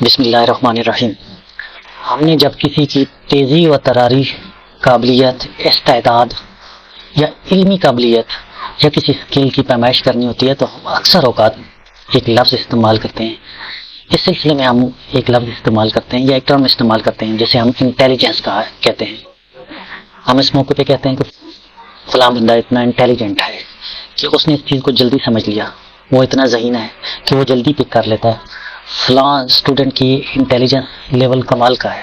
بسم اللہ الرحمن الرحیم۔ ہم نے جب کسی کی تیزی و تراری، قابلیت، استعداد یا علمی قابلیت یا کسی اسکل کی پیمائش کرنی ہوتی ہے تو ہم اکثر اوقات ایک لفظ استعمال کرتے ہیں۔ اس سلسلے میں ہم ایک لفظ استعمال کرتے ہیں یا ایک ٹرم استعمال کرتے ہیں جسے ہم انٹیلیجنس کہتے ہیں۔ ہم اس موقع پہ کہتے ہیں کہ فلاں بندہ اتنا انٹیلیجنٹ ہے کہ اس نے اس چیز کو جلدی سمجھ لیا، وہ اتنا ذہین ہے کہ وہ جلدی پک کر لیتا ہے۔ فلاں اسٹوڈنٹ کی انٹیلیجنس لیول کمال کا ہے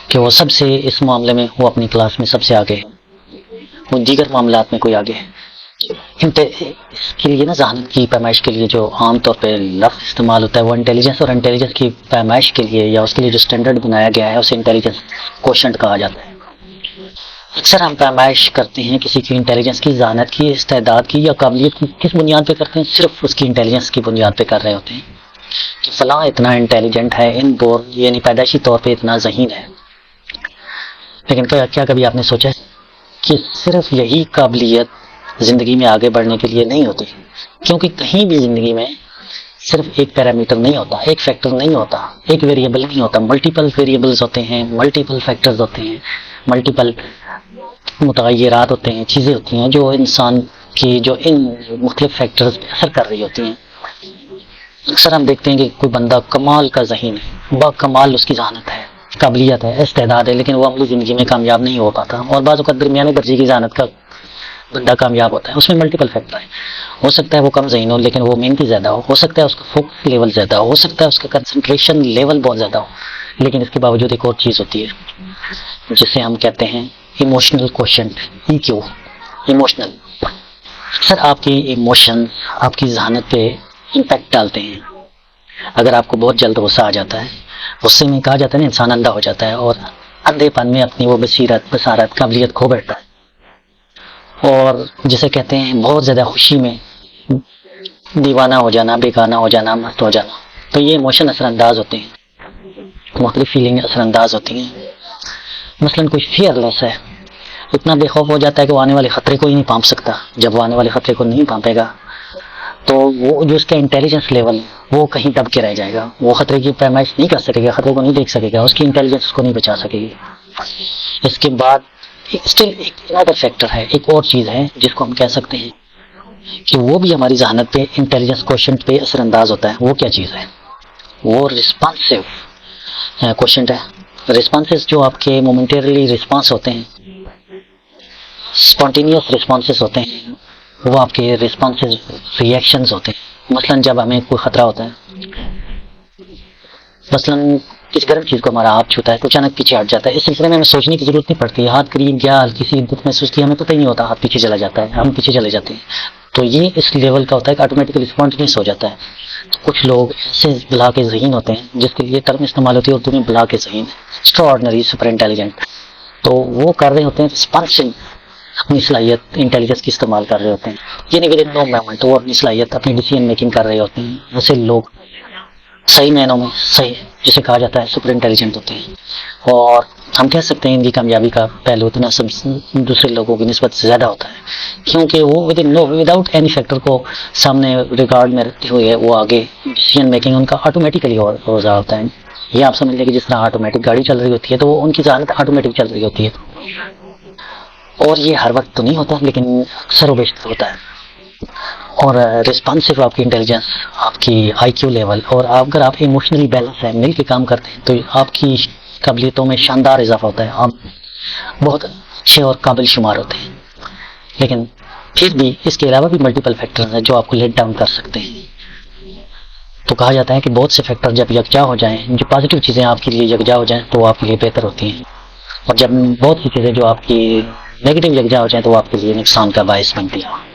کہ وہ سب سے اس معاملے میں وہ اپنی کلاس میں سب سے آگے ہے، وہ دیگر معاملات میں کوئی آگے ہے۔ اس کے لیے نا ذہانت کی پیمائش کے لیے جو عام طور پہ لفظ استعمال ہوتا ہے وہ انٹیلیجنس، اور انٹیلیجنس کی پیمائش کے لیے یا اس کے لیے جو اسٹینڈرڈ بنایا گیا ہے اسے انٹیلیجنس کوشنٹ کہا جاتا ہے۔ اکثر ہم پیمائش کرتے ہیں کسی کی انٹیلیجنس کی، ذہانت کی، استعداد کی یا قابلیت کی، کس بنیاد پہ کرتے ہیں؟ صرف اس کی انٹیلیجنس کی بنیاد پہ کر رہے ہوتے ہیں کہ فلاں اتنا انٹیلیجنٹ ہے، ان بورن یعنی پیدائشی طور پہ اتنا ذہین ہے۔ لیکن کیا کبھی آپ نے سوچا کہ صرف یہی قابلیت زندگی میں آگے بڑھنے کے لیے نہیں ہوتی؟ کیونکہ کہیں بھی زندگی میں صرف ایک پیرامیٹر نہیں ہوتا، ایک فیکٹر نہیں ہوتا، ایک ویریبل نہیں ہوتا، ملٹیپل ویریبلز ہوتے ہیں، ملٹیپل فیکٹرز ہوتے ہیں، ملٹیپل متغیرات ہوتے ہیں، چیزیں ہوتی ہیں جو انسان کی جو ان مختلف فیکٹرز پہ اثر کر رہی ہوتی ہیں۔ اکثر ہم دیکھتے ہیں کہ کوئی بندہ کمال کا ذہین ہے، با کمال اس کی ذہانت ہے، قابلیت ہے، استعداد ہے، لیکن وہ عملی زندگی میں کامیاب نہیں ہو پاتا، اور بعض اوقات درمیانے درجے کی ذہانت کا بندہ کامیاب ہوتا ہے۔ اس میں ملٹیپل فیکٹر ہیں، ہو سکتا ہے وہ کم ذہین ہو لیکن وہ محنتی زیادہ ہو سکتا ہے اس کا فوکس لیول زیادہ ہو سکتا ہے اس کا کنسنٹریشن لیول بہت زیادہ ہو، لیکن اس کے باوجود ایک اور چیز ہوتی ہے جسے ہم کہتے ہیں ایموشنل کوشنٹ، EQ، ایموشنل۔ اکثر آپ کی ایموشن آپ کی ذہانت پہ امپیکٹ ڈالتے ہیں۔ اگر آپ کو بہت جلد غصہ آ جاتا ہے، غصے میں کہا جاتا ہے نا انسان اندھا ہو جاتا ہے، اور اندھے پن میں اپنی وہ بصارت قابلیت کھو بیٹھتا ہے، اور جسے کہتے ہیں بہت زیادہ خوشی میں دیوانہ ہو جانا، بیگانہ ہو جانا، مست ہو جانا۔ تو یہ ایموشن اثر انداز ہوتے ہیں، مختلف فیلنگ اثر انداز ہوتی ہیں۔ مثلاً کوئی فیئر لیس ہے، اتنا بے خوف ہو جاتا ہے کہ وہ آنے والے خطرے کو ہی نہیں پانپ سکتا۔ جب وہ آنے والے خطرے کو نہیں پانپے گا تو وہ جو اس کا انٹیلیجنس لیول وہ کہیں دب کے رہ جائے گا، وہ خطرے کی پیمائش نہیں کر سکے گا، خطرے کو نہیں دیکھ سکے گا، اس کی انٹیلیجنس اس کو نہیں بچا سکے گی۔ اس کے بعد اسٹل ایک ادر فیکٹر ہے، ایک اور چیز ہے جس کو ہم کہہ سکتے ہیں کہ وہ بھی ہماری ذہانت پہ، انٹیلیجنس کوشنٹ پہ اثر انداز ہوتا ہے۔ وہ کیا چیز ہے؟ وہ رسپانسو کوشنٹ ہے۔ رسپانسز جو آپ کے مومنٹریلی رسپانس ہوتے ہیں، اسپونٹینیوس رسپانسز ہوتے ہیں، وہ آپ کے رسپانسز ریئیکشنز ہوتے ہیں۔ مثلاً جب ہمیں کوئی خطرہ ہوتا ہے، مثلاً کسی گرم چیز کو ہمارا ہاتھ چھوتا ہے تو اچانک پیچھے ہٹ جاتا ہے، اس سلسلے میں ہمیں سوچنے کی ضرورت نہیں پڑتی، ہاتھ قریب گیا، ہلکی سی حدت محسوس کی، ہمیں پتہ ہی نہیں ہوتا، ہاتھ پیچھے چلا جاتا ہے، ہم پیچھے چلے جاتے ہیں۔ تو یہ اس لیول کا ہوتا ہے کہ آٹومیٹکلی اسپونٹینیس ہو جاتا ہے۔ تو کچھ لوگ ایسے بلا کے ذہین ہوتے ہیں جس کے لیے ٹرم استعمال ہوتی ہے اردو میں بلا کے ذہین، ایکسٹراآرڈنری، سپر انٹیلیجنٹ۔ تو وہ کر رہے ہوتے ہیں رسپانسنگ، اپنی صلاحیت انٹیلیجنس کی استعمال کر رہے ہوتے ہیں، یعنی ود ان نو مومنٹ وہ اپنی صلاحیت، اپنی ڈیسیژن میکنگ کر رہے ہوتے ہیں۔ ایسے لوگ صحیح معنوں میں صحیح جسے کہا جاتا ہے سپر انٹیلیجنٹ ہوتے ہیں، اور ہم کہہ سکتے ہیں ان کی کامیابی کا پہلو اتنا سب دوسرے لوگوں کی نسبت سے زیادہ ہوتا ہے، کیونکہ وہ وداؤٹ اینی فیکٹر کو سامنے ریکارڈ میں رکھتے ہوئے وہ آگے ڈیسیژن میکنگ ان کا آٹومیٹکلی ہو رہا ہوتا ہے۔ یہ آپ سمجھ لیں کہ جس طرح آٹومیٹک گاڑی چل رہی ہوتی ہے تو وہ ان کی ذہانت آٹومیٹک چل رہی ہوتی ہے، اور یہ ہر وقت تو نہیں ہوتا لیکن اکثر و بیشتر ہوتا ہے۔ اور رسپانسو آپ کی انٹیلیجنس، آپ کی IQ لیول، اور اگر آپ ایموشنلی بیلنس ہے، مل کے کام کرتے ہیں تو آپ کی قابلیتوں میں شاندار اضافہ ہوتا ہے، آپ بہت اچھے اور قابل شمار ہوتے ہیں۔ لیکن پھر بھی اس کے علاوہ بھی ملٹیپل فیکٹرز ہیں جو آپ کو لیٹ ڈاؤن کر سکتے ہیں۔ تو کہا جاتا ہے کہ بہت سے فیکٹر جب یکجا ہو جائیں، جو پازیٹیو چیزیں آپ کے لیے یکجا ہو جائیں تو وہ آپ کے لیے بہتر ہوتی ہیں، اور جب بہت سی چیزیں جو آپ کی نیگیٹو یکجا ہو جائیں تو وہ آپ کے لیے نقصان کا باعث بنتی ہیں۔